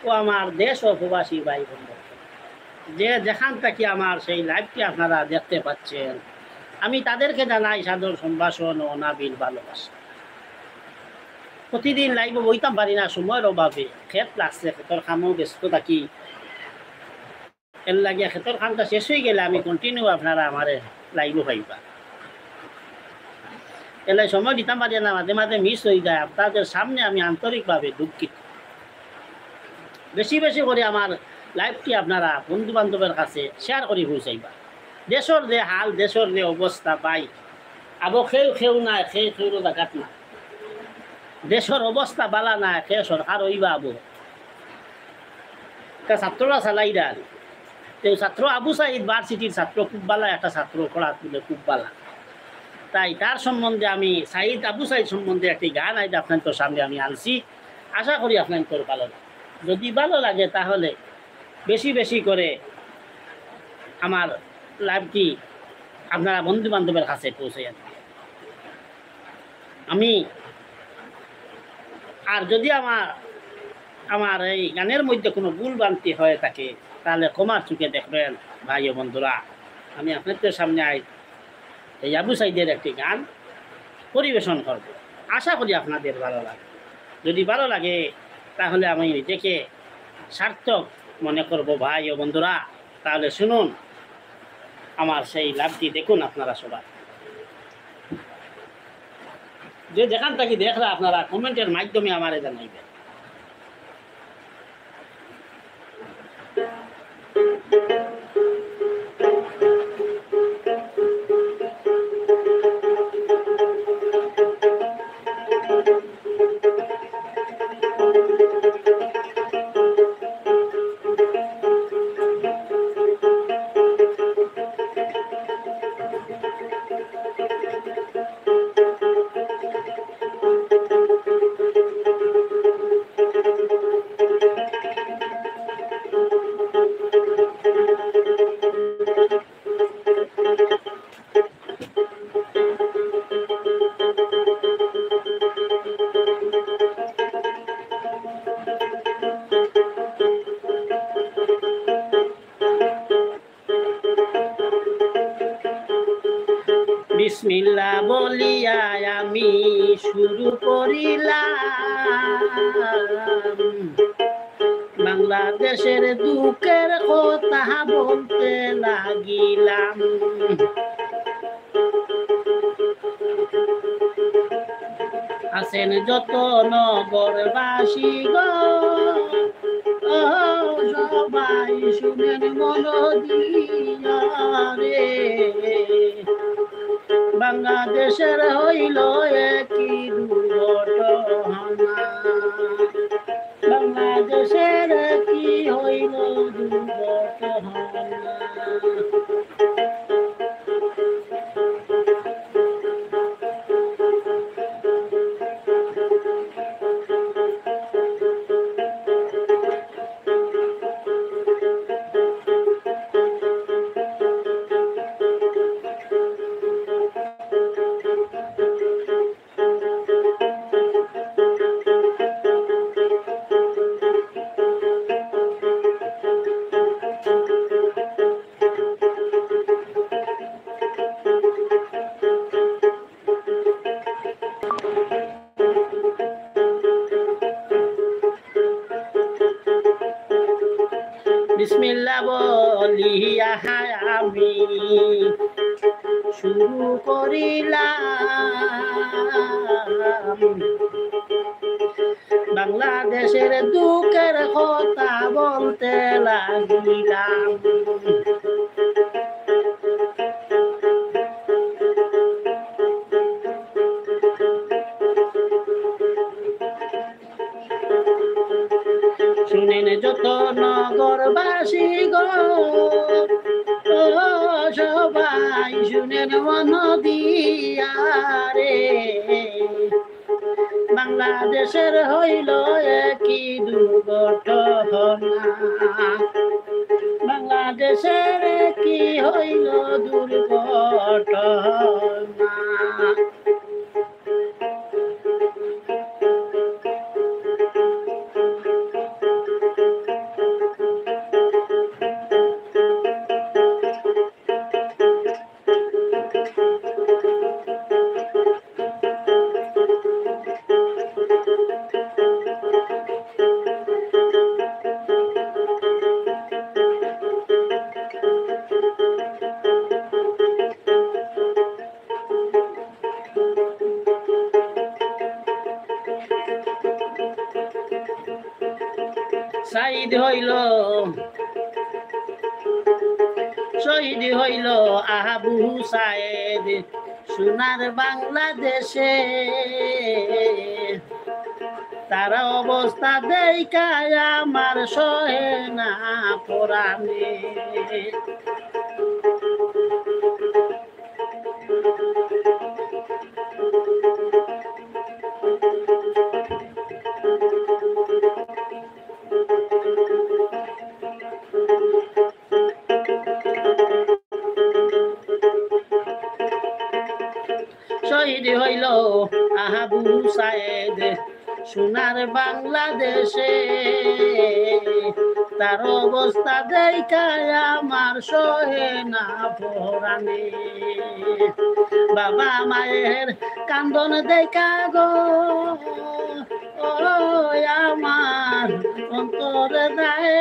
ও আমার দেশ ও প্রবাসী ভাই বন্ধু, যে যেখান থেকে আমার সেই লাইভটি আপনারা দেখতে পাচ্ছেন, আমি তাদেরকে জানাই সাদর সম্ভাষণ ও অনাবিল ভালোবাসা। প্রতিদিন লাইভে বইতাম পারি না, সময়ের অভাবে। ক্ষেত লাগছে, ক্ষেতর কামও ব্যস্ত থাকি, এর লাগিয়া ক্ষেতর কামটা শেষ হয়ে গেলে আমি কন্টিনিউ আপনারা আমার লাইভও পাইবা। এলে সময় দিতাম পারি না, মাঝে মাঝে মিস হয়ে যায়। আপনাদের সামনে আমি আন্তরিকভাবে দুঃখিত। বেশি বেশি করে আমার লাইভটি আপনারা বন্ধু বান্ধবের কাছে শেয়ার করে পৌঁছাইবা। দেশের যে হাল, দেশের যে অবস্থা পাই, আবো খেউ নাই, খেউরও জায়গাত না। দেশের অবস্থা বালা নাই, খে সরকার হইবা আবো ছাত্ররা চালাই দেন। ছাত্র আবু সাইদ ভার্সিটির ছাত্র খুব বালা, একটা ছাত্র পড়া তুলে খুব বালা। তাই তার সম্বন্ধে আমি সাইদ আবু সাইদ সম্বন্ধে একটি গান আইড আপনাদের সামনে আমি আনছি। আশা করি আপনাদের ভালো লাগে। যদি ভালো লাগে তাহলে বেশি বেশি করে আমার লাইভটি আপনারা বন্ধু বান্ধবের কাছে পৌঁছে যান। আমি আর যদি আমার এই গানের মধ্যে কোনো ভুল ভ্রান্তি হয়ে থাকে তাহলে ক্ষমার চোখে দেখবেন ভাই ও বন্ধুরা। আমি আপনাদের সামনে এই আবু সাইদের একটি গান পরিবেশন করব। আশা করি আপনাদের ভালো লাগে। যদি ভালো লাগে তাহলে আমি নিজেকে সার্থক মনে করব ভাই ও বন্ধুরা। তাহলে শুনুন আমার সেই লাভটি, দেখুন আপনারা সবাই। যে যেখান থেকে দেখরা আপনারা কমেন্টের মাধ্যমে আমারে জানাইবেন। বিসমিল্লাহ বলিয়া আমি শুরু করিলাম, বাংলাদেশের দুঃখের কথা বলতে লাগিলাম। আছেন যত নগরবাসী গো, সবাই শুনেন মন দিয়া রে। বাংলাদেশের হইল একই দুর্ঘটনা, বাংলাদেশের কি হইল দুর্ঘটনা। বিসমিল্লাহ বলিয়া আমি শুরু করিলাম, বাংলাদেশের দুঃখের কথা বলতে লাগিলাম। শুনেন যত নগরবাসী গো, সবাই শুনেন মন দিয়া রে। বাংলাদেশের হইল একই দুর্ঘটনা, বাংলাদেশের কি হইল দুর্ঘটনা। সাইদ হইল শহীদ হইল আবু সায়েদ সোনার বাংলাদেশে তার অবস্থা দেখা আমার সহে না পরাণে শহীদ হইল আবু সায়েদ সোনার বাংলাদেশে তার অবস্থা দেখা আমার সহে না পরাণে বাবা মায়ের কান্দন দেখা গো ও আমার অন্তরে দেয়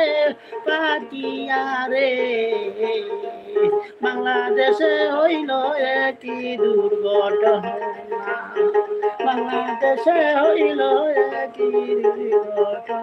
পাটিয়া রে বাংলাদেশে হইল একই দুর্ঘটনা বাংলাদেশে হইল একই দুর্ঘটনা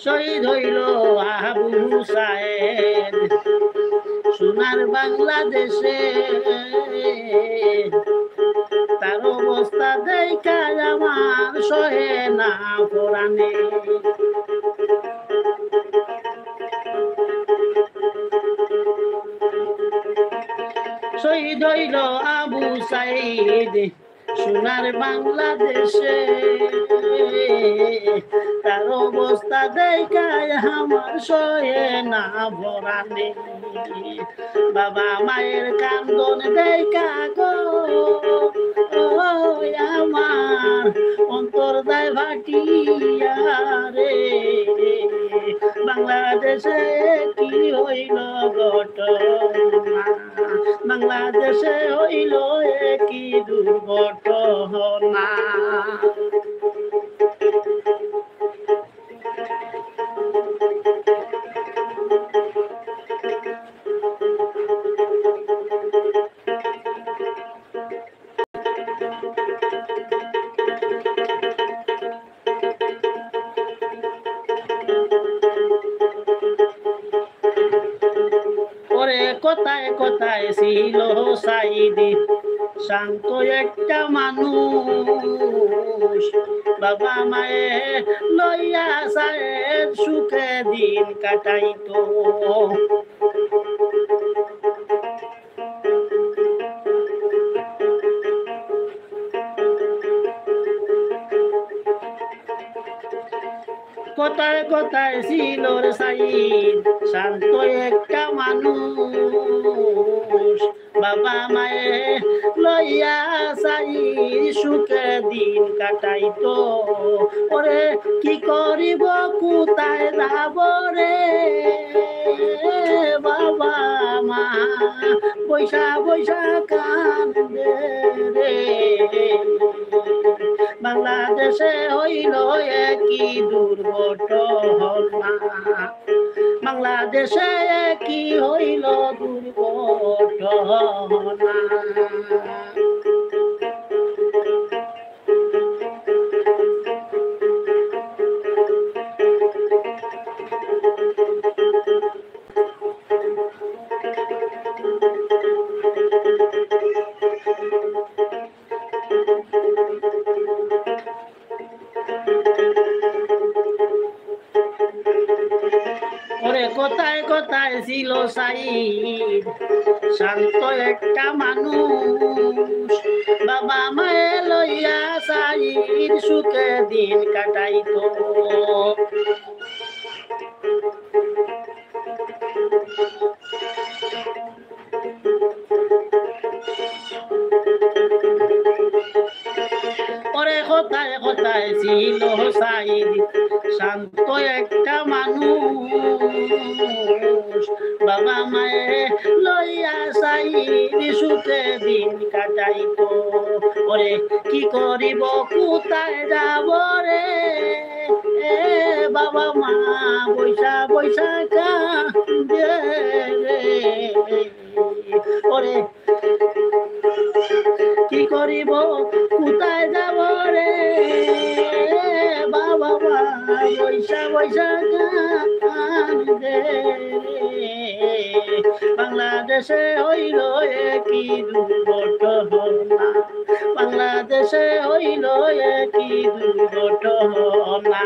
শহীদ হইল আবু সায়েদ সোনার বাংলাদেশে তার অবস্থা দেখা আমার সহে না পরাণে শহীদ হইল আবু সাইদ সোনার বাংলাদেশে তার অবস্থা দেখা আমার সহে না পরাণে বাবা মায়ের কান্দন দেখা গো আমার অন্তর দায় ভাটিয়া রে বাংলাদেশে কি হইল ঘটনা বাংলাদেশে হইল কি দুর্ঘটনা কোথায় কোথায় ছিল সাইদি শান্ত একটা মানুষ বাবা মায়ে লইয়া সায়েদ সুখে দিন কাটাইতো কোথায় কোথায় ছিল রে সাইদ শান্ত একটা মানুষ বাবা মায়ে লইয়া সাইদ সুখে দিন কাটাইতো ওরে কি করিব কোথায় যাব রে বাবা মা বৈশা বৈশা কান্দে রে বাংলাদেশে হইল একই দুর্ঘটনা বাংলাদেশে কি হইল দুর্ঘটনা ওরে কোথায় কোথায় ছিল সাইদ শান্ত একটা মানুষ বাবা মায়ে লইয়া সাইদ সুখে দিন কাটাইতো ওরে কোথায় কোথায় ছিল সাইদ শান্ত একটা মানুষ বাবা মায়ে লইয়া সাই সুখে দিন কাটাইতো ওরে কি করিব কোথায় যাব রে এ বাবা মা বৈশা বৈশা কান্দে রে ওরে কি করিব কোথায় যাব রে বাবা মা বৈশা বৈশা কান্দে বাংলাদেশে হইল কি দুর্ঘটনা বাংলাদেশে হইল কি দুর্ঘটনা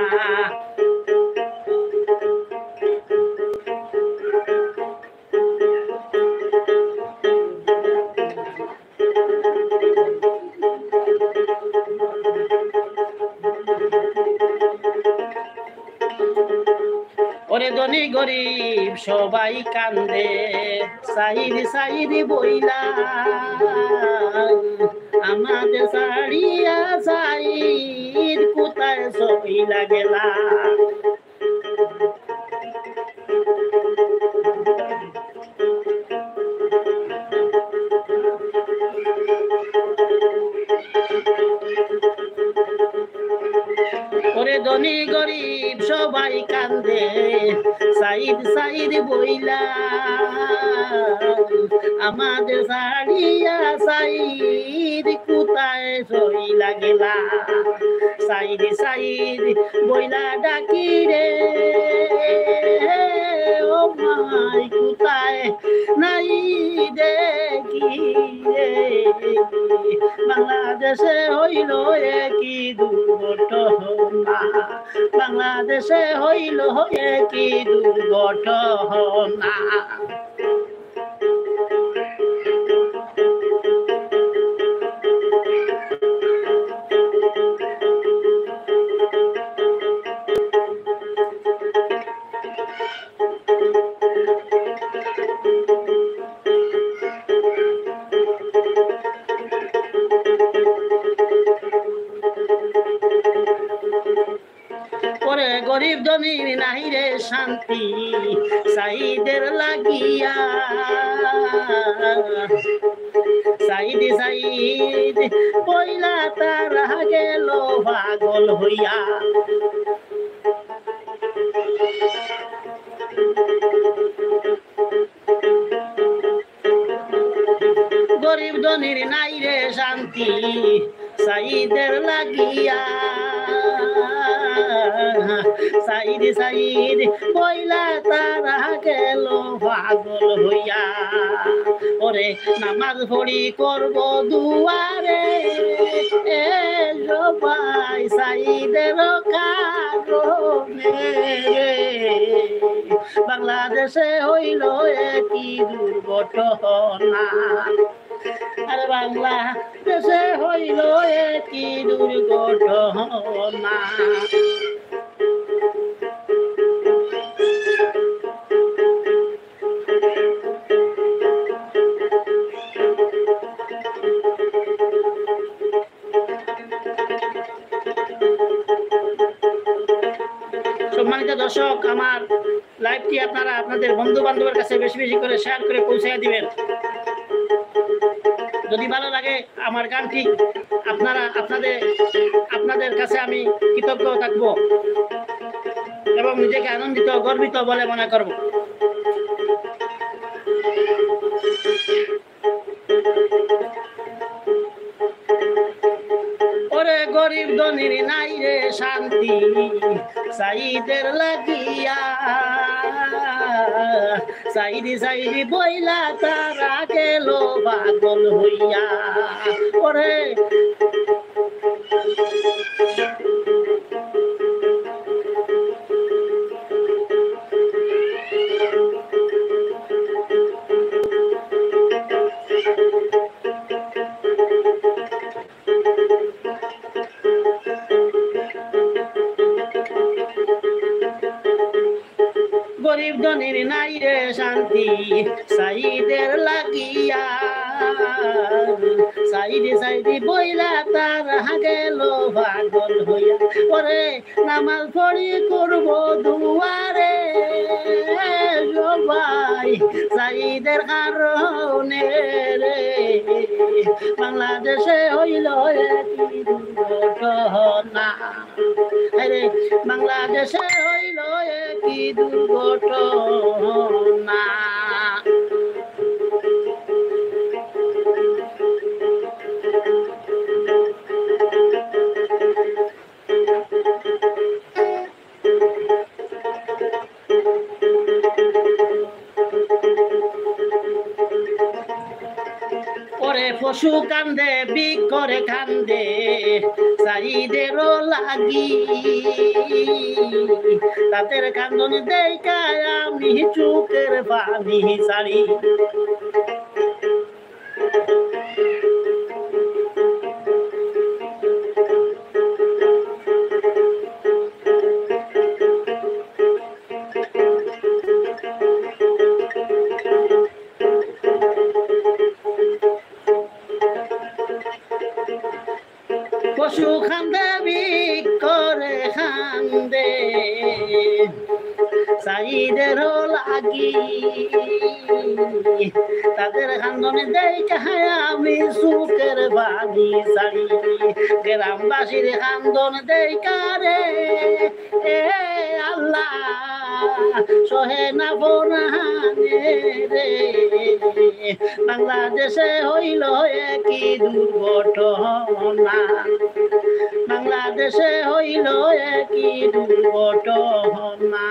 ওরে ধনী গরিব সবাই কান্দে সাইরি সাইরি বইলা আমাদের সাড়িয়া সাইর কোথায় সইলা গেলা ওরে ধনী গরিব সবাই কান্দে সাইদ সাইদ বইলা আমাদের সাড়িয়া সাইদ কোথায় সইলা গেলা সাইদ সাইদ বইলা ডাকি রে ও মাই কোথায় নাই দেখি রে বাংলাদেশে হইল কি দুর্ঘটনা বাংলাদেশে হইল কি দুর্ঘটনা ওরে গরিব ধনী নাই রে শান্তি সাইদের লাগিয়া সাইদ সাইদ পয়লা তারা গেল পাগল হইয়া গরিব ধনীর নাই রে শান্তি সাইদের লাগিয়া সাইদ সাইদ পয়লা তারা গেল পাগল হইয়া ওরে নামাজ পড়ি করব দুয়ারে এ সবাই সাইদের কারণে বাংলাদেশে হইল কি দুর্ঘটনা আর বাংলাদেশে হইল কি দুর্ঘটনা সম্মানিত দর্শক আমার লাইভটি আপনারা আপনাদের বন্ধু বান্ধবের কাছে বেশি বেশি করে শেয়ার করে পৌঁছে দিবেন যদি ভালো লাগে আমার গানটি আপনারা আপনাদের কাছে আমি কৃতজ্ঞ থাকব এবং নিজেকে আনন্দিত গর্বিত বলে মনে করব ওরে গরিব ধনীর নাই রে শান্তি সাইদের লাগিয়া সাইদি সাইদি বইলা তারা গেল পাগল হইয়া ওরে গরিব ধনীর নাই রে শান্তি সাইদের লাগিয়া সাইডে সাইডে বইলা তার গেল পাগল হইয়া ওরে নামাজ পড়ি করব দুয়ারে সবাই সাইদের কারণে রে বাংলাদেশে হইল একই দুর্ঘটনা রে বাংলাদেশে হইল একই দুর্ঘটনা ওরে পশু কান্দে বিক করে কান্দে সাইদেরও লাগি তাদের কান্দন দেখায় আমি চোখের পানি সারি পশু খান্দে বিক করে খান্দে সাইদেরও লাগি তাদের কান্দনে দেখায় আমি সুখের বাগি সারি গ্রামবাসীর কান্দন দেখারে এ আল্লাহ সহে না বোনানে রে বাংলাদেশে হইল একই দুর্ঘটনা বাংলাদেশে হইল একই দুর্ঘটনা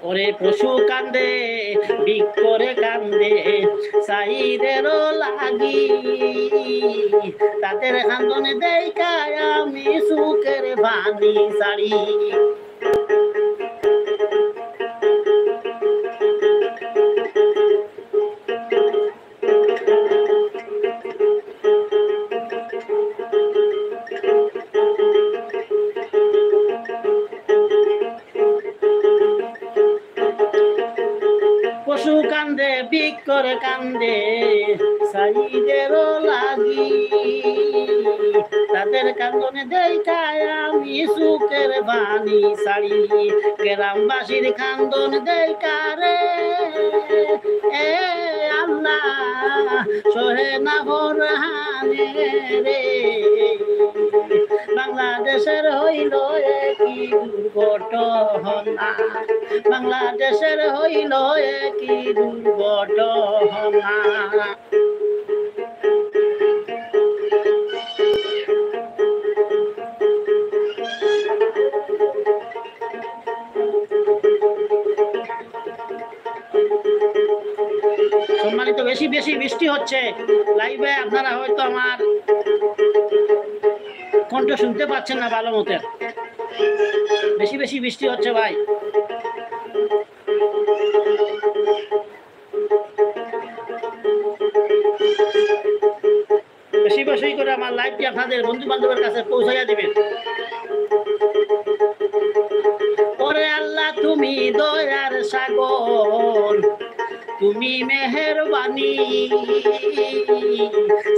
ওরে পশু কান্দে বিক করে কান্দে সাইদেরও লাগি তাদের কান্দনে দেখায় আমি সুখের বাণী সারি পশু কান্দে বিক করে কান্দে সাইদেরও লাগি তাদের কান্দনে দেখায় আমি সুখের বাণী সারি গ্রামবাসীর কান্দন দেখারে এ আল্লাহ সহে না বরানে রে বাংলাদেশের হইল একই দুর্ঘটনা বাংলাদেশের হইল একই দুর্ঘটনা সম্মানিত বেশি বেশি বৃষ্টি হচ্ছে লাইভে আপনারা হয়তো আমার কণ্ঠ শুনতে পাচ্ছেন না ভালো মতো বেশি বেশি বৃষ্টি হচ্ছে ভাই বেশি বেশি করে আমার লাইভটি আপনাদের বন্ধু বান্ধবের কাছে পৌঁছাইয়া দিবেন ওরে আল্লাহ তুমি দয়ার সাগর তুমি মেহেরবানি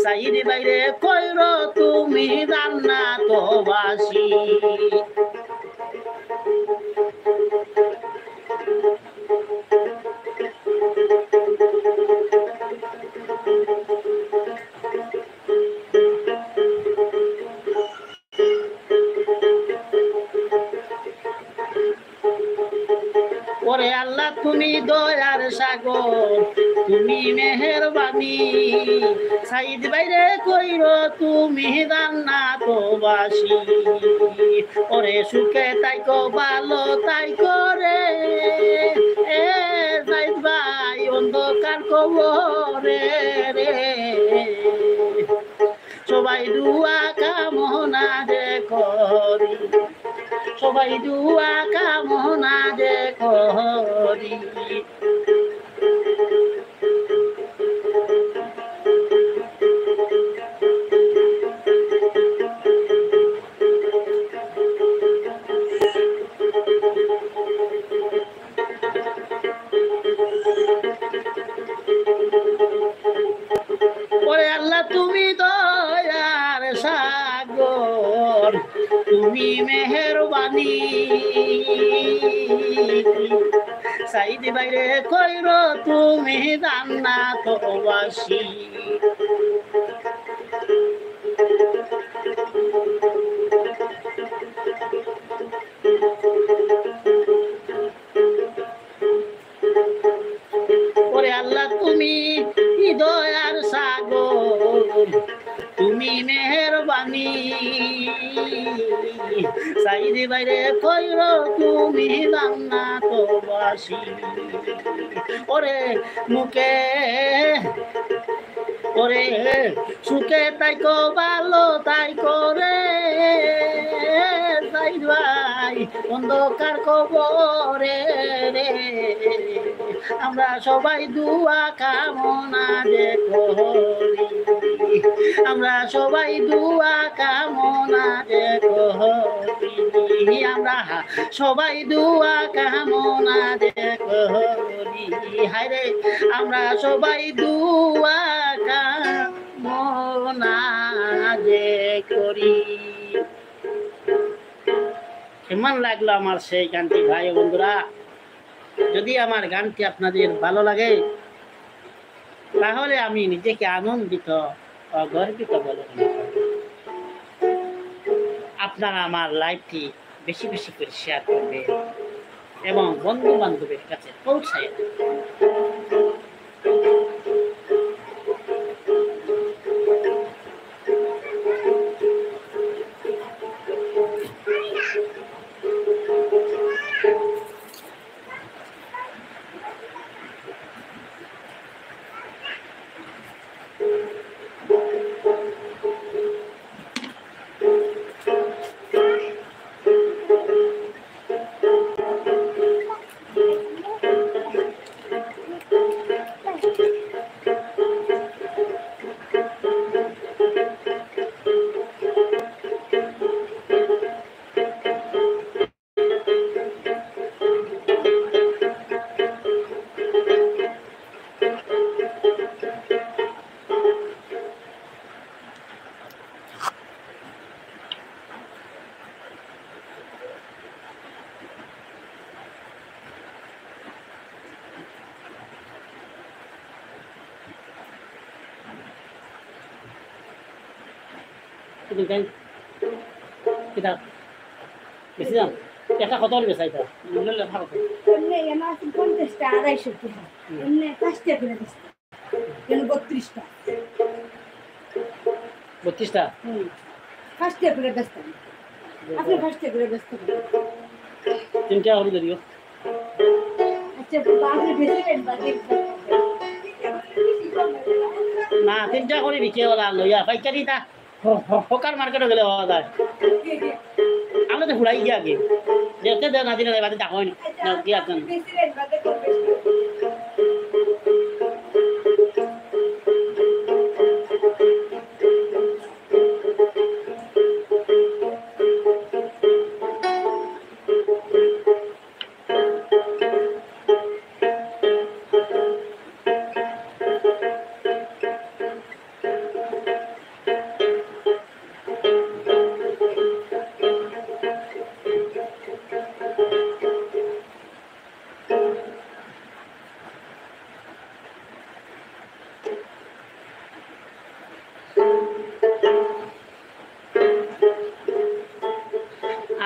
সাইদ বাইরে কইর তুমি রান্না তো বাসি ওরে আল্লাহ তুমি দয়ার সাগর তুমি মেহেরবানি সাইদ বাইরে কইর তুমি রান্না তো বাসি ওরে সুখে তাইকো ভালো তাই করে এ সাইদ ভাই অন্ধকার কবরে রে সবাই দুয়া কামনা যে করি সবাই দুয়া কামনা যে করি। ওরে আল্লাহ তুমি দয়ার সাগর, তুমি মেহেরবানি, সাইদি বাইরে কইর তুমি জান্নাত বাসী। ওরে আল্লাহ তুমি দয়ার সাগর, তুমি মেহেরবানি, সাইদি বাইরে কইর তুমি জান্নাত বাসী। ওরে মুখে ওরে সুখে তাইকো ভালো তাই করে তাই ভাই অন্ধকার কবরে রে, আমরা সবাই দুয়া কামনা যে করি, আমরা সবাই দুয়া কামনা যে করি, আমরা সবাই দুয়া কামনা যে করি। হায়রে আমরা সবাই দুয়া কামনা যে করি। কেমন লাগলো আমার সেই গানটি ভাই বন্ধুরা? যদি আমার গানটি আপনাদের ভালো লাগে তাহলে আমি নিজেকে আনন্দিত ও গর্বিত বলে মনে করি। আপনারা আমার লাইভটি বেশি বেশি করে শেয়ার করবেন এবং বন্ধু বান্ধবের কাছে পৌঁছায় দেবেন। কিতাব বেশি দাম একটা কত হলে বেচাইতা লেখা কত? এমনি আমার 50টা 250 টাকা, এমনি 5টা করে দিচ্ছে, কেন 32টা 32টা 5টা করে দিচ্ছে, আপনি 5টা করে দিচ্ছেন। 3টা হলে দিও। আচ্ছা আপনি বেশি রেট বাকি না 3টা করে বিকে ওরা লইয়া পাইকারি তা হকার মার্কেটে গেলে হওয়া যায়। আমরা তো ঘুরাই গিয়ে আগে দেখতে দেয় না দিনে বাদে টাকা হয় না কি আছেন। বেশি রেট বাকি করবে।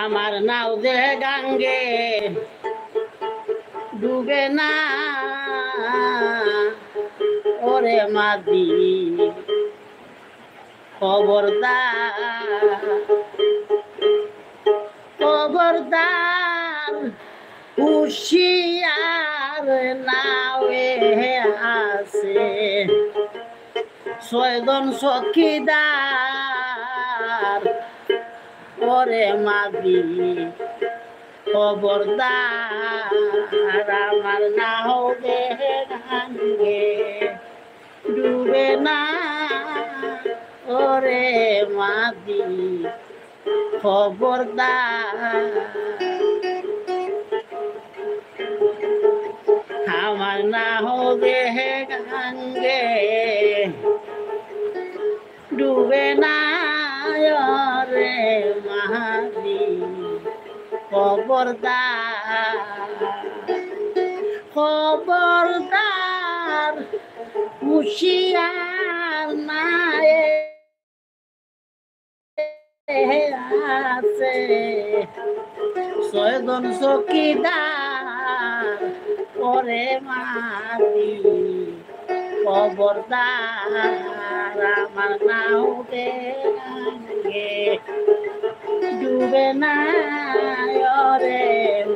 আমার নাও যে গাঙ্গে ডুবে না ওরে মাদি খবরদার খবরদার হুশিয়ার নাওয়ে আছে 6 জন সখীদার ওরে মাদি খবরদার আমার না হবে গাঙ্গে ডুবে না ওরে মাদি খবরদার আমার না হবে গাঙ্গে ডুবে না রে মাদি খবরদার খবরদার হুশিয়ার নাই আছে ছয়জন চকিদার ওরে মাদি খবরদার আমার নাও গে ডুবে না রে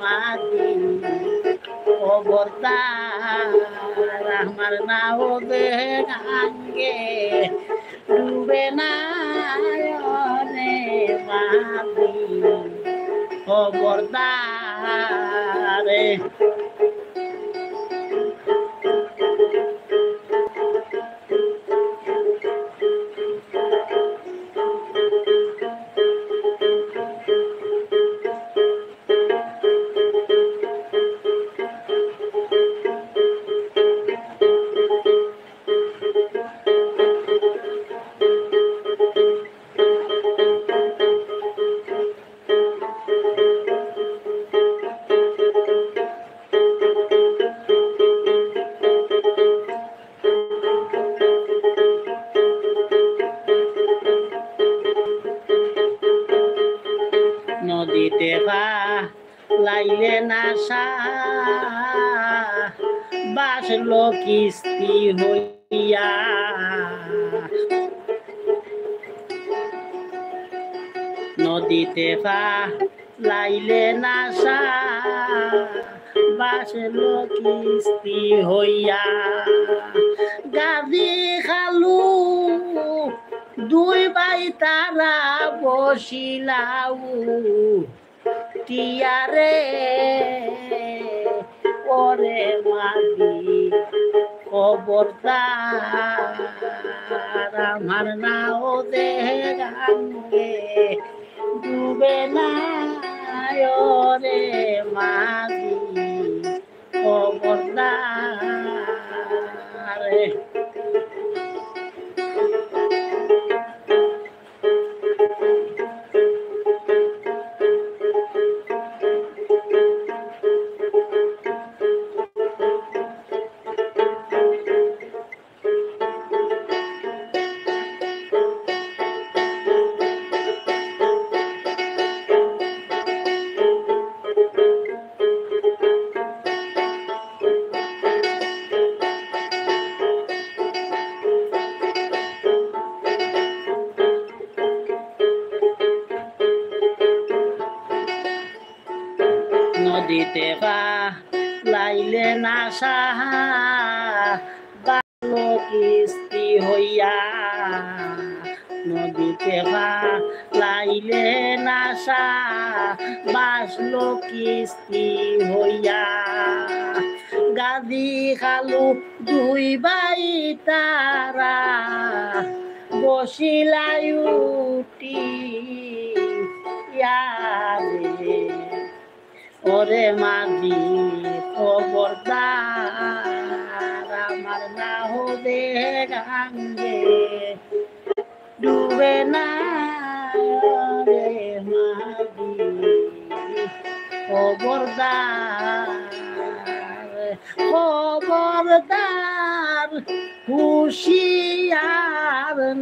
মাদি খবরদার আমার নাও গাঙ্গে ডুবে না রে মাদি খবরদার নদীতে লাইলে নাশা বাসলো কিস্তি হইয়া নদীতে লাইলে নাশা বাসলো কিস্তি হইয়া গাদি খালু দুই ভাই তারা বসিলাউ টিয়ারে ওরে মাদি খবরদার আমার নাও দে গাঙ্গে ডুবে না রে মাদি খবরদার নদীতে লাইলে নাশা বালো কিস্তি হইয়া নদীতে লাইলে নাশা বাসলো কিস্তি হইয়া গাদি খালু দুই ভাই তারা বসিলাই উঠি ইয়ারে ওরে মাদি খবরদার আমার না হবে গাঙ্গে ডুবে না রে মাদি খবরদার খবরদার হুশিয়ার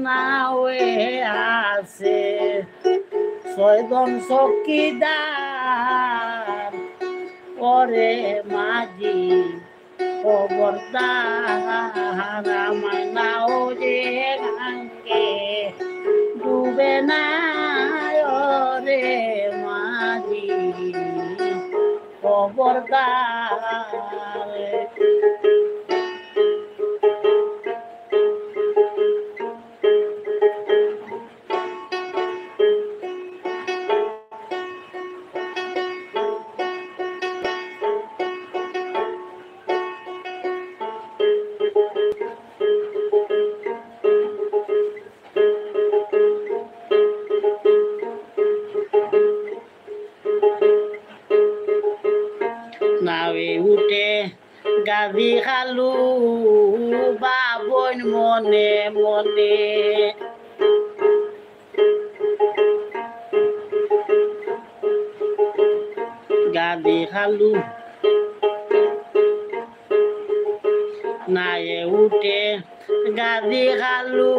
নাওয়ে আছে ছয়জন চকিদার ওরে মাঝি খবরদার আমার নাও যে গাঙ্গে ডুবে না রে মাঝি খবরদার গাদি খালু বাবন মনে মনে গাদি খালু নায়ে উঠে গাদি খালু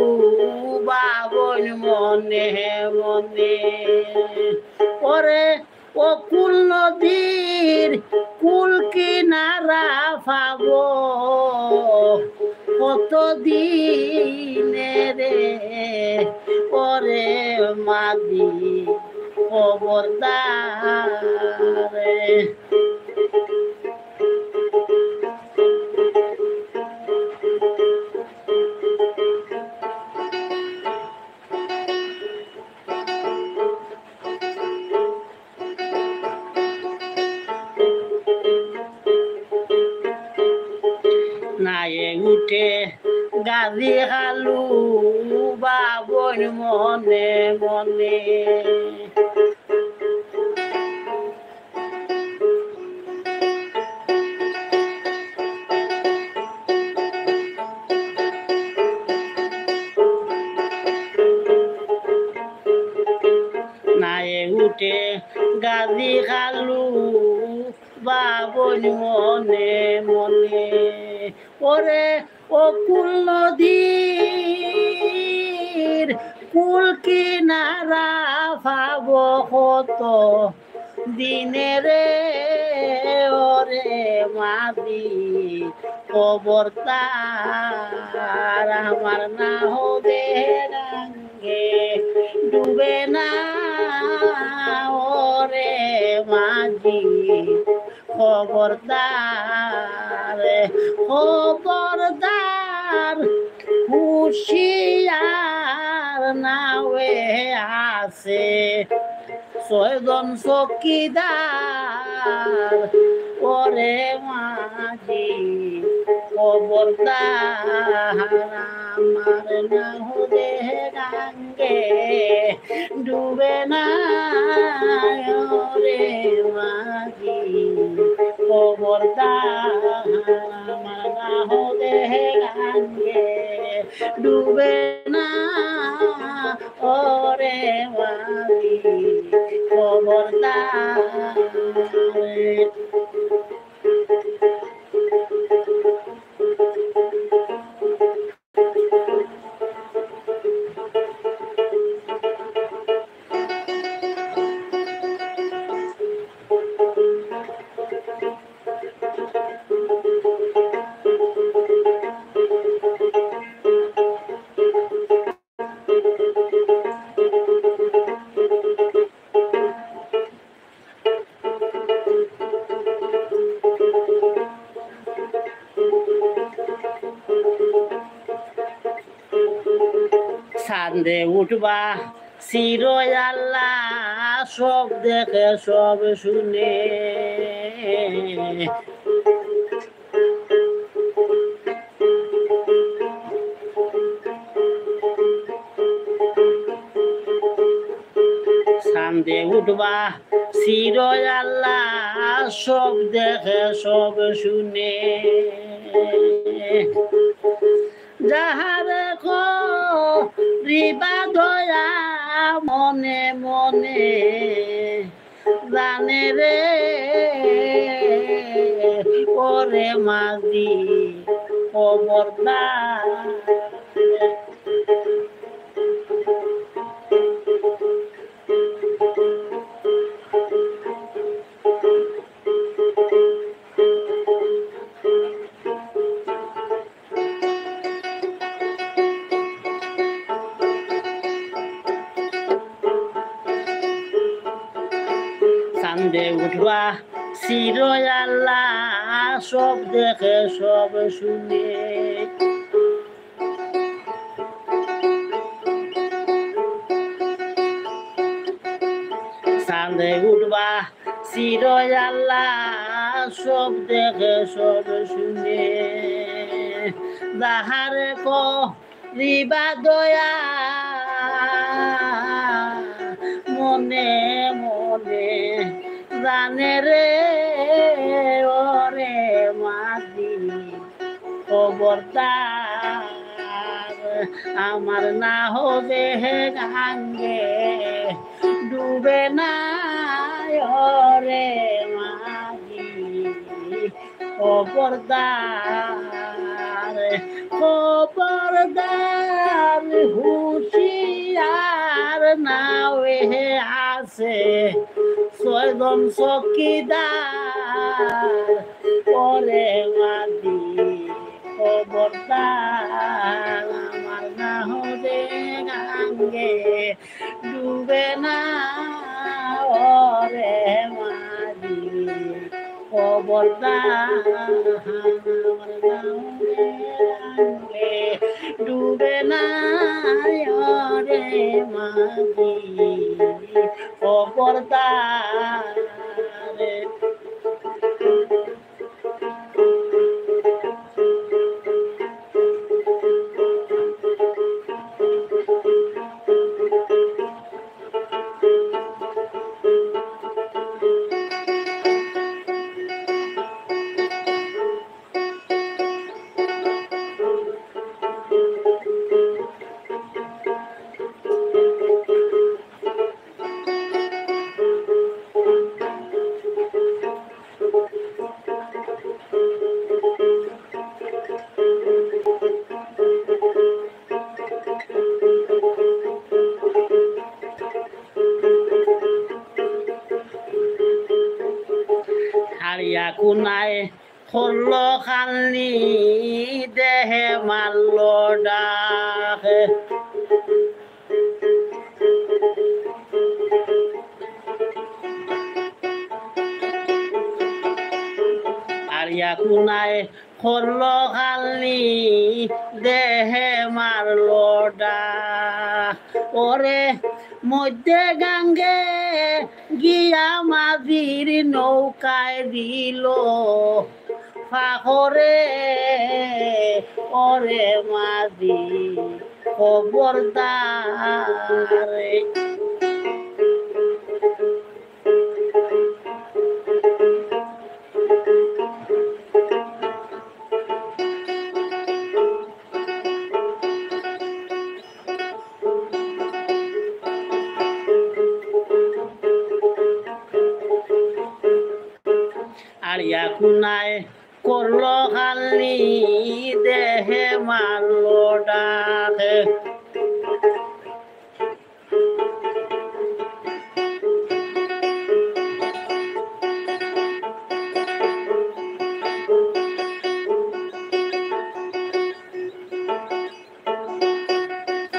বাবন মনে মনে ওরে ও কুল নদীর কুল কিনারা পাব কতদিনে রে ওরে মাদি খবরদারে নায়ে উঠে গাদি খালু বাবন মনে মনে নায়ে উঠে গাদি খালু বাবন মনে মনে ওরে ও কুল নদীর কুল কিনারা পাব কত দিনে রে ওরে মাদি খবরদার আমার না হবে রঙ্গে ডুবে না ওরে মাঝি খবরদার খবরদার হুশিয়ার নাওয়ে আছে ছয়জন চকিদার ওরে মাঝি খবরদার আমার না হলে গাঙ্গে ডুবে না ওরে মাঝি খবরদার আমার না হলে গাঙ্গে ডুবে না ওরে মাঝি খবরদার চাঁদে উঠবা চিরই আল্লাহ সব দেখে সব শুনে চাঁদে উঠবা চিরই আল্লাহ সব দেখে সব শুনে যাহার রিবা দয়া মনে মনে জানে রে ওরে মাঝি খবরদার চাঁদে উঠবা চিরই আল্লাহ সব দেখে সব শুনে চাঁদে উঠবা চিরই আল্লাহ সব দেখে সব শুনে যাহার রিবা দয়া মনে মনে জানে রে ওরে মাঝি খবরদার আমার না হবে গাঙ্গে ডুবে না রে মাঝি খবরদার খবরদার হুশিয়ার নাও হে আছে ছয়জন চকিদার পরে মাদি খবরদার আমার না হবে গাঙ্গে ডুবে না রে মাদি খবরদার আমার না হবে গাঙ্গে ডুবে না রে মাদি খবরদার হারিয়া কুনায় হল খালি দেহে মারল ডাকে হারিয়া কুনায় হল খালি দেহে মারল ডাক ওরে মধ্যে গাঙ্গে গিয়া মাঝির নৌকায় দিল ফাখরে ওরে মাঝি খবরদার আরিয়া কুনায় করল খালি দেহে মারল ডাকে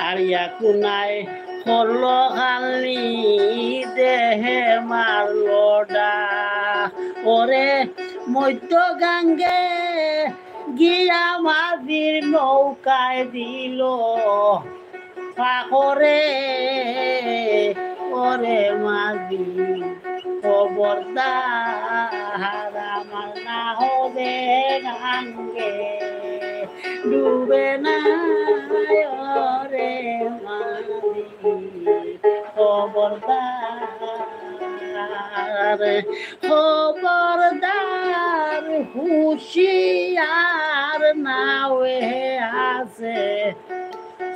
আরিয়া কুনায় করল খালি দেহে মারল ডাক ওরে মধ্য গাঙ্গে গিয়া মাঝির নৌকায় দিল ফাখরে ওরে মাঝি খবরদার আমার না হবে গাঙ্গে ডুবে না রে মাঝি খবরদার খবরদার হুশিয়ার নাও আছে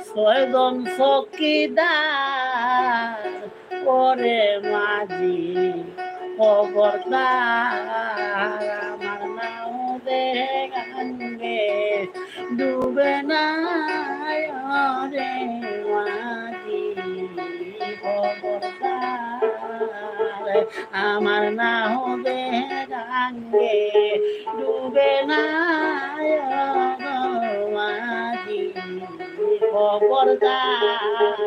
ছয়জন চকিদার পরে মাঝি খবরদার আমার নাও দে গাঙ্গে ডুবে না রে মাঝি খবরদার আমার না হবে গাঙ্গে ডুবে না মাঝি খবরদার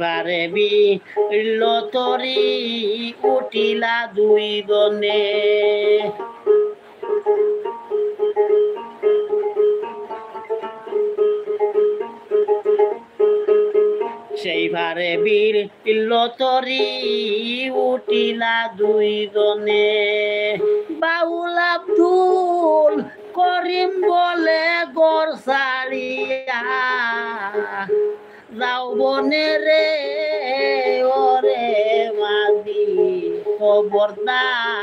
সেইবারে বিল তরি উঠিলা দুই গনে সেইবারে বিল তরি উঠিলা দুই গনে বাউল আব্দুল করিম বলে গড় সারিয়া যাও বনে রে ওরে মাদি খবরদারে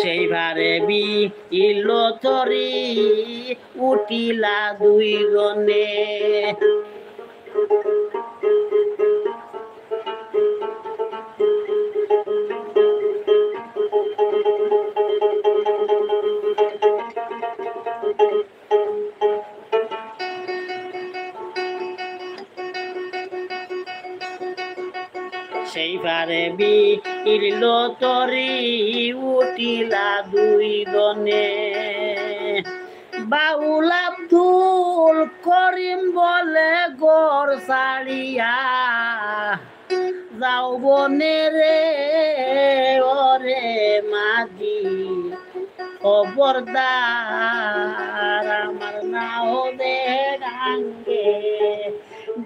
সেইবারে বিল তরি উঠিলা দুই গনে সেইবারে বিল তরি উঠিলা দুই গনে বাউল আব্দুল করিম বলে গড় সারিয়া যাও বনে রে ওরে মাঝি খবরদার আমার না হবে গাঙ্গে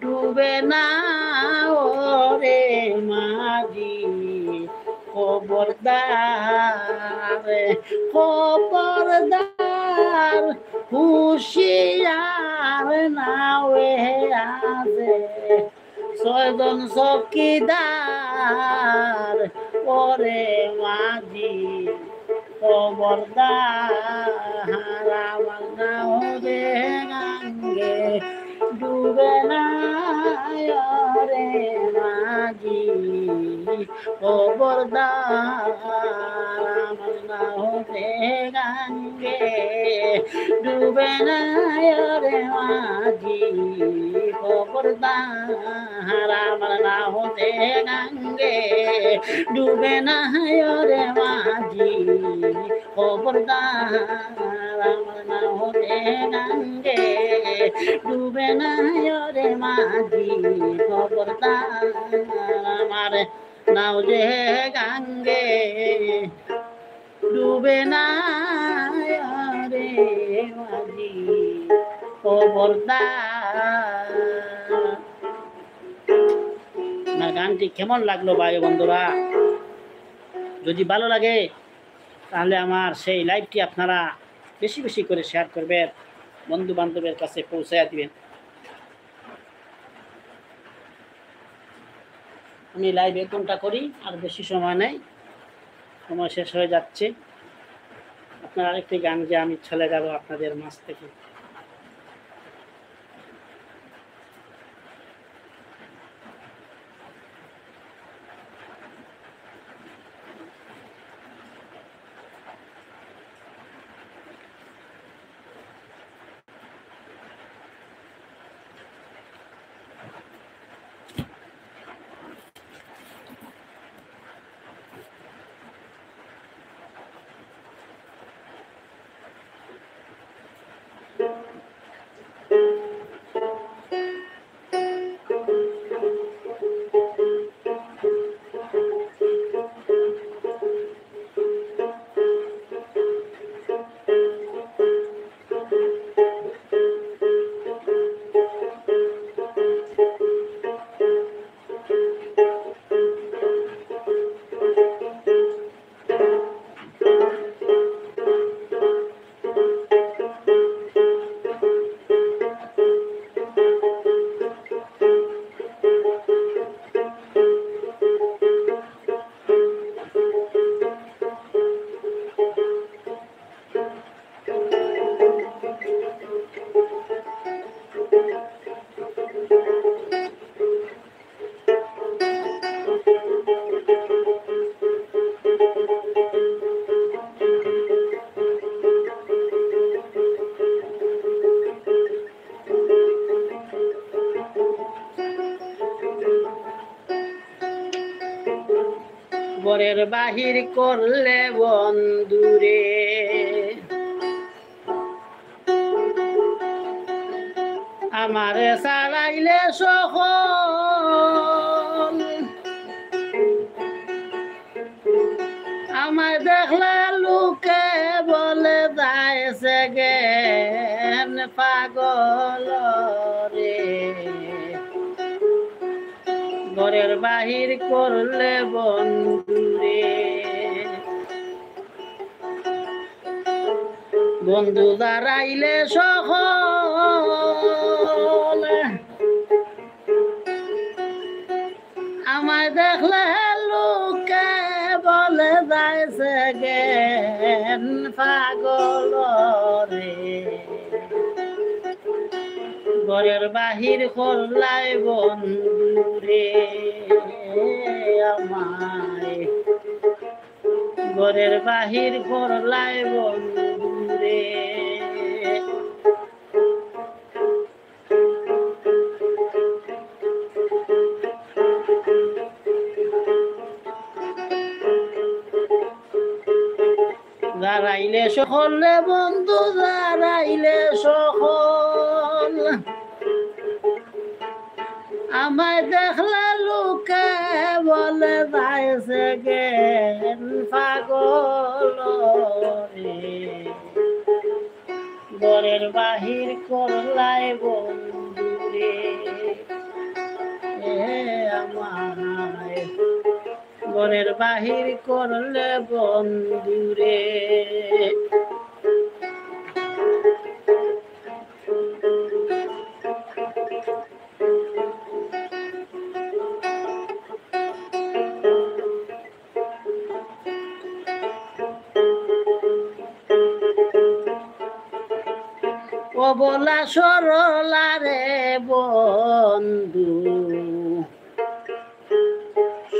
ডুবে না ওরে মাঝি খবরদার খবরদার হুশিয়ার নাওয়ে আছে ছয়জন চকিদার ওরে মাঝি খবরদার আমার না হবে গাঙ্গে ডুবে না রে মাঝি খবরদার আমার না হবে গাঙ্গে ডুবে না রে মাঝি খবরদার আমার না হবে গাঙ্গে ডুবে না রে মাঝি খবরদার আমার না হবে গাঙ্গে ডুবে না রে মাঝি খবরদার আমার নাও যে গাঙ্গে ডুবে না রে মাঝি খবরদার। না গানটি কেমন লাগলো ভাই বন্ধুরা? যদি ভালো লাগে তাহলে আমার সেই লাইভটি আপনারা বেশি বেশি করে শেয়ার করবেন, বন্ধু বান্ধবের কাছে পৌঁছায় দিবেন। আমি লাইভ 1 ঘন্টা করি, আর বেশি সময় নেই, সময় শেষ হয়ে যাচ্ছে। আপনার আরেকটি গান যে আমি চলে যাব আপনাদের মাঝ থেকে। বাহির করলে বন্ধুরে আমারে সারাইলে সকল আমায় দেখলে লোকে বলে যাইছে জ্ঞান পাগল রে ঘরের বাহির করলে বন্ধুরে বন্ধু দাঁড়াইলে সকল আমায় দেখলে লোকে বলে যাইছে জ্ঞান পাগল রে ঘরের বাহির করলাই বন্ধুরে আমায় ঘরের বাহির করলাই বন্ধুরে দাঁড়াইলে সকলে বন্ধু দাঁড়াইলে সকল আমায় দেখলে লোকে বলে যাইছে জ্ঞান পাগল রে ঘরের বাহির করলাই বন্ধুরে আমায় ঘরের বাহির করলে বন্ধুরে ও বলা সরলা রে বন্ধু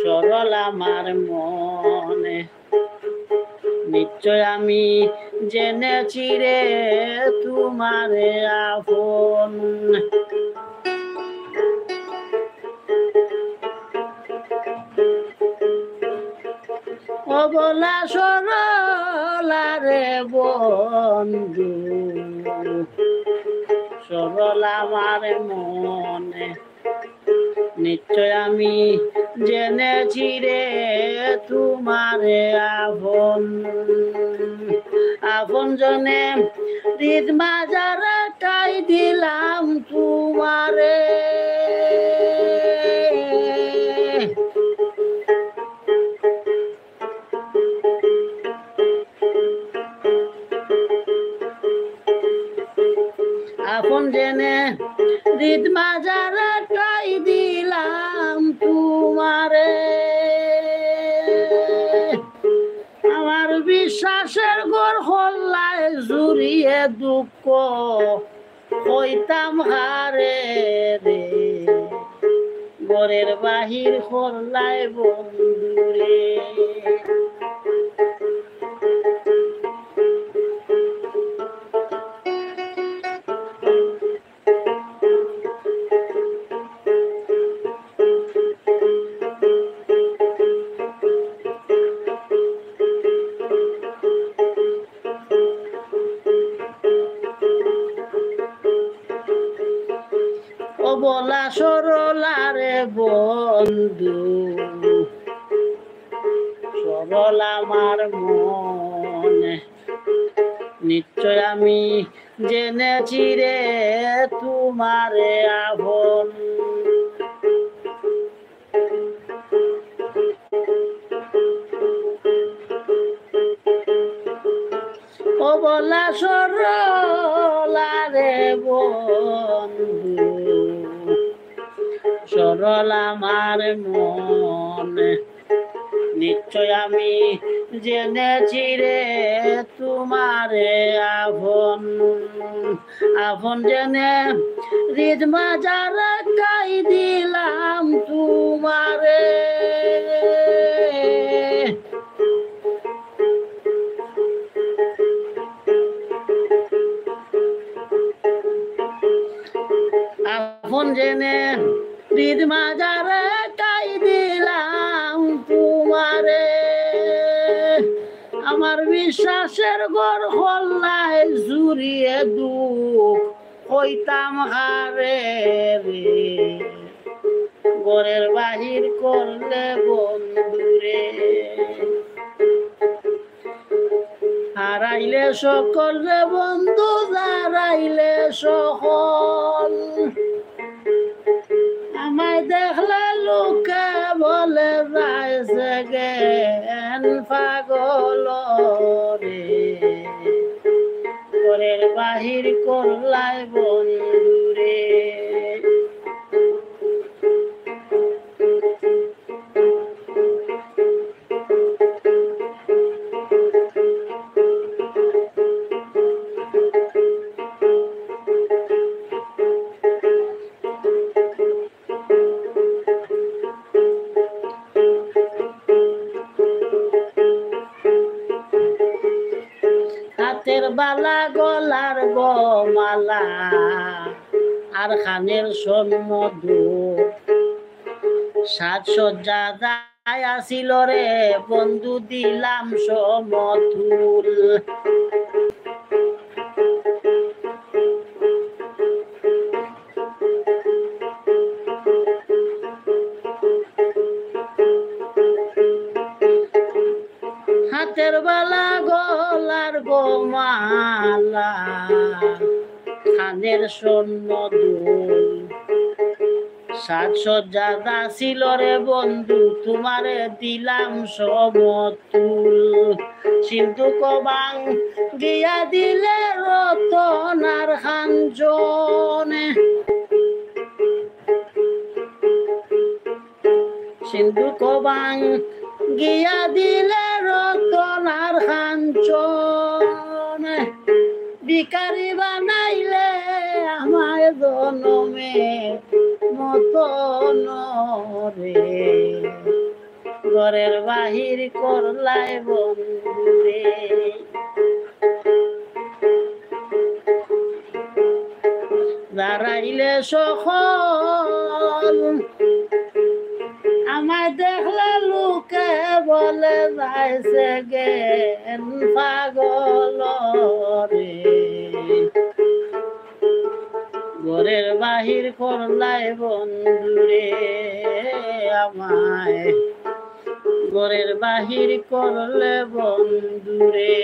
সরল আমার মনে নিশ্চয় আমি জেনেছি রে তোমারে আপন ও বলা সরলা রে বন্ধু সরল আমার মনে নিশ্চয় আমি জেনেছি রে তোমারে আপন আপন জনে হৃদ মাজারটাই দিলাম তোমারে আপন জেনে হৃদ মাজারটাই দিলাম তোমারে আমার বিশ্বাসের ঘর হল্লায় জুড়িয়ে দুঃখ হইতাম হারে রে ঘরের বাহির হল্লায় বন্ধুরে ও বলা সরলারে বন্ধু সরল আমার মনে নিশ্চয় আমি জেনেছি রে তোমারে আপন ও বলা সরলারে বন্ধু সরল আমার মনে নিশ্চয় আমি জেনেছি রে তোমারে আপন আপন জেনে হৃদ মাজার গাই দিলাম তোমারে আপন জেনে হৃদ মাজার গাই দিলাম তোমারে আমার বিশ্বাসের গড় হল্লায় জুড়িয়ে দুঃখ হইতাম হারে রে গড়ের বাহির করলে বন্ধুরে হারাইলে সকল রে বন্ধু হারাইলে সকল আমায় দেখলে লোকে বলে যাইছে জ্ঞান পাগল রে ঘরের বাহির করলাই বন্ধুরে হাতের বালা গলার গমালা আর খানের স্বর্ণ সাজসজ্জা দায় আসিল রে বন্ধু দিলাম সমতুল হাতের বালা গলার গোমালা খানের স্বর্ণ দুল সাজসজ্জা দাসিল রে বন্ধু তোমারে দিলাম সমতুল সিন্ধু কবাং গিয়া দিলে রতনার খাঞ্জনে সিন্ধু কবাং গিয়া দিলে রতনার খাঞ্চন ভিখারি বানাইলে আমায় জনমে মতন রে ঘরের বাহির করলাই বন্ধুরে দাঁড়াইলে সকল আমায় দেখলে লোকে বলে যাইছে জ্ঞান পাগল রে ঘরের বাহির করলাই বন্ধুরে আমায় ঘরের বাহির করলে বন্ধুরে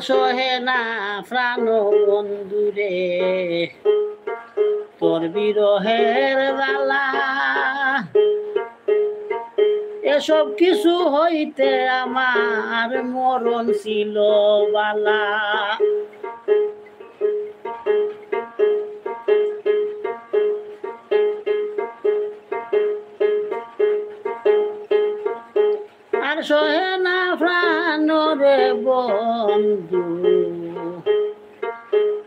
সহে না প্রাণ বন্ধুরে তোর বিরহের জ্বালা এসব কিছু হইতে আমার মরণ ছিল বালা আর সহে না প্রাণ রে বন্ধু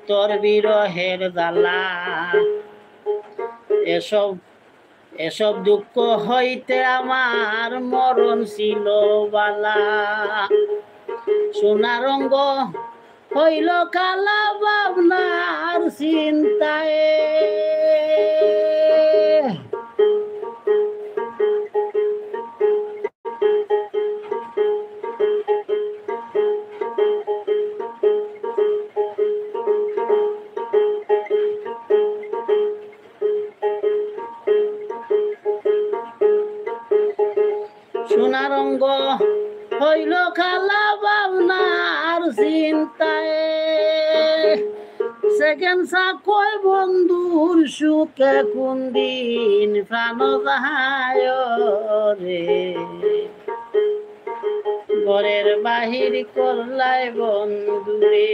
তোর বিরহের জ্বালা এসব দুঃখ হইতে আমার মরণ ছিল বালা সোনা রঙ্গ হইল কালা ভাবনার চিন্তায় হইল খালা বাবনার চিন্তায় সেকেন্ড সা কয় বন্ধুর সুখে কোন দিন প্রাণ যাহায় রে ঘরের বাহির করলাই বন্ধুরে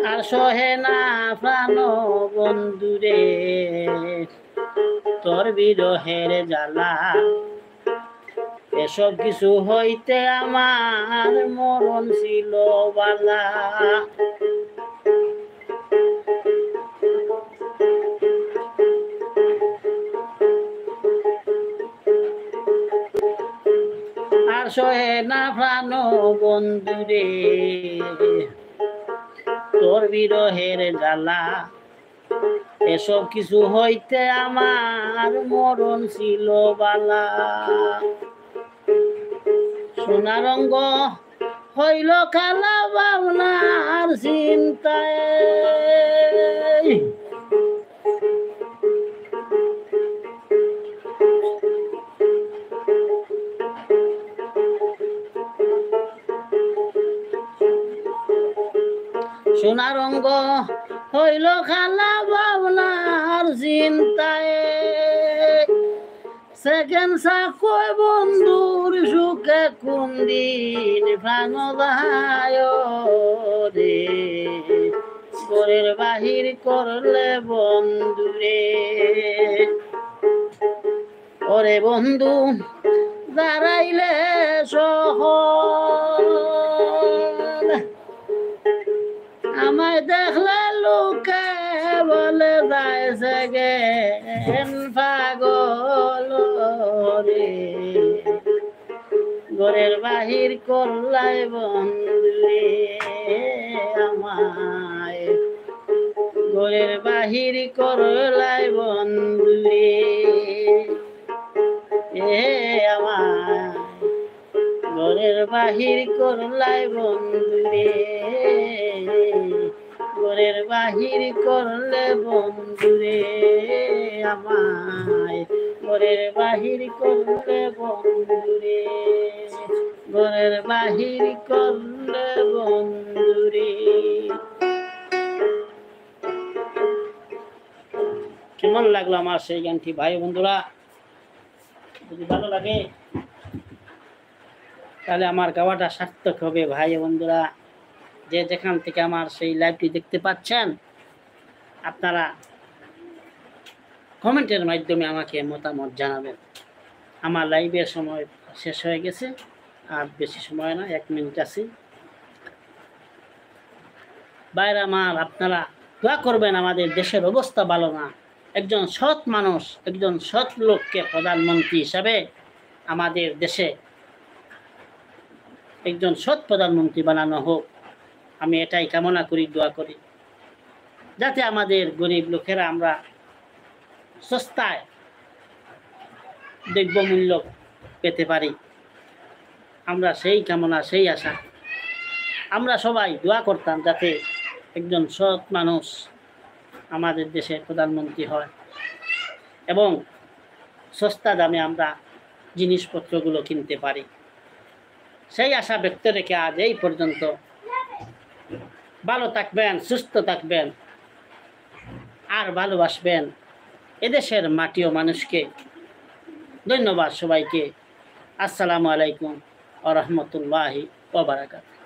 আর সহে না প্রাণ বন্ধুরে তোর বিরহের জ্বালা এসব কিছু হইতে আমার মরণ ছিল বালা আর সহে না প্রাণ বন্ধুরে তোর বিরহের জ্বালা এসব কিছু হইতে আমার মরণ ছিল বালা সোনা রঙ্গ হইল কালা বাবনার চিন্তায় সোনা রঙ্গ হইল খালা বাবনার চিন্তায় সেকেন্ড সা কয় বন্ধুর সুখে কোন দিন প্রাণ যাহায় রে ঘরের বাহির করলে বন্ধুরে ওরে বন্ধু দাঁড়াইলে শহর আমায় দেখলে লোকে বলে যাইছে গেন পাগল রে ঘরের বাহির করলাই বন্ধুরে আমায় ঘরের বাহির করলাই বন্ধুরে এ আমায় ঘরের বাহির করলাই বন্ধুরে ঘরের বাহির করলে বন্ধুরে আমায় ঘরের বাহির করলে বন্ধুরে ঘরের বাহির করলে বন্ধুরে কেমন লাগলো আমার সেই গানটি ভাই বন্ধুরা যদি ভালো লাগে তাহলে আমার গাওয়াটা সার্থক হবে ভাই বন্ধুরা যে যেখান থেকে আমার সেই লাইভটি দেখতে পাচ্ছেন আপনারা কমেন্টের মাধ্যমে আমাকে মতামত জানাবেন আমার লাইভের সময় শেষ হয়ে গেছে আর বেশি সময় না 1 মিনিট আছে বাইরে আমার আপনারা দোয়া করবেন আমাদের দেশের অবস্থা ভালো না একজন সৎ মানুষ একজন সৎ লোককে প্রধানমন্ত্রী হিসাবে আমাদের দেশে একজন সৎ প্রধানমন্ত্রী বানানো হোক আমি এটাই কামনা করি দোয়া করি যাতে আমাদের গরিব লোকেরা আমরা সস্তায় দ্রব্যমূল্য পেতে পারি আমরা সেই কামনা সেই আশা আমরা সবাই দোয়া করতাম যাতে একজন সৎ মানুষ আমাদের দেশের প্রধানমন্ত্রী হয় এবং সস্তা দামে আমরা জিনিসপত্রগুলো কিনতে পারি সেই আশা ব্যক্ত রেখে আজ এই পর্যন্ত ভালো থাকবেন সুস্থ থাকবেন আর ভালোবাসবেন এদেশের মাটি ও মানুষকে ধন্যবাদ সবাইকে আসসালামু আলাইকুম ওয়া রাহমাতুল্লাহি ওয়া বারাকাতুহু